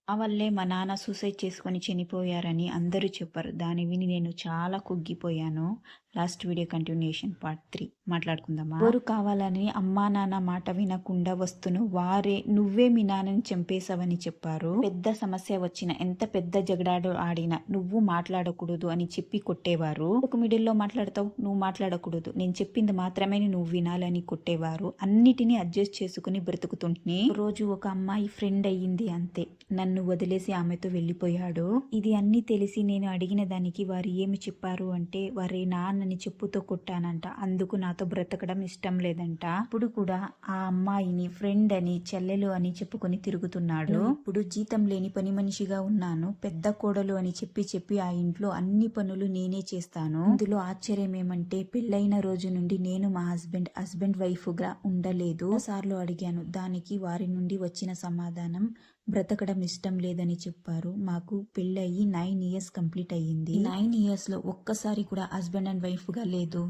ఆ వల్లే మా నాన్న సూసైడ్ చేసుకొని చనిపోయారని అందరూ చెప్పారు. దాన్ని విని నేను చాలా కుగ్గిపోయాను. లాస్ట్ వీడియో కంటిన్యూషన్ పార్ట్ 3 మాట్లాడుకుందామా? ఎవరు కావాలని అమ్మా నాన్న మాట వినకుండా వస్తును వారే నువ్వే మీ నాన్నని చంపేశావని చెప్పారు. పెద్ద సమస్య వచ్చిన ఎంత పెద్ద జగడాడు ఆడినా నువ్వు మాట్లాడకూడదు అని చెప్పి కొట్టేవారు. ఒక మిడిల్లో మాట్లాడతావు, నువ్వు మాట్లాడకూడదు, నేను చెప్పింది మాత్రమే నువ్వు వినాలని కొట్టేవారు. అన్నిటినీ అడ్జస్ట్ చేసుకుని బ్రతుకుతుంటే రోజు ఒక అమ్మాయి ఫ్రెండ్ అయ్యింది అంతే. నన్ను వదిలేసి ఆమెతో వెళ్ళిపోయాడు. ఇది అన్ని తెలిసి నేను అడిగిన దానికి వారు ఏమి చెప్పారు అంటే వారి నాన్నని చెప్పుతో కొట్టానంట, అందుకు నాతో బ్రతకడం ఇష్టం లేదంట. ఇప్పుడు కూడా ఆ అమ్మాయిని ఫ్రెండ్ అని చెల్లెలు అని చెప్పుకొని తిరుగుతున్నాడు. ఇప్పుడు జీతం లేని పని మనిషిగా ఉన్నాను, పెద్ద కోడలు అని చెప్పి ఆ ఇంట్లో అన్ని పనులు నేనే చేస్తాను. ఇందులో ఆశ్చర్యం ఏమంటే పెళ్ళైన రోజు నుండి నేను మా హస్బెండ్ వైఫ్ గా ఉండలేదు. సార్లు అడిగాను, దానికి వారి నుండి వచ్చిన సమాధానం బ్రతకడం ఇష్టం లేదని చెప్పారు. మాకు పెళ్ళయి 9 years కంప్లీట్ అయ్యింది. 9 years లో ఒక్కసారి కూడా హస్బెండ్ అండ్ వైఫ్ గా లేదు.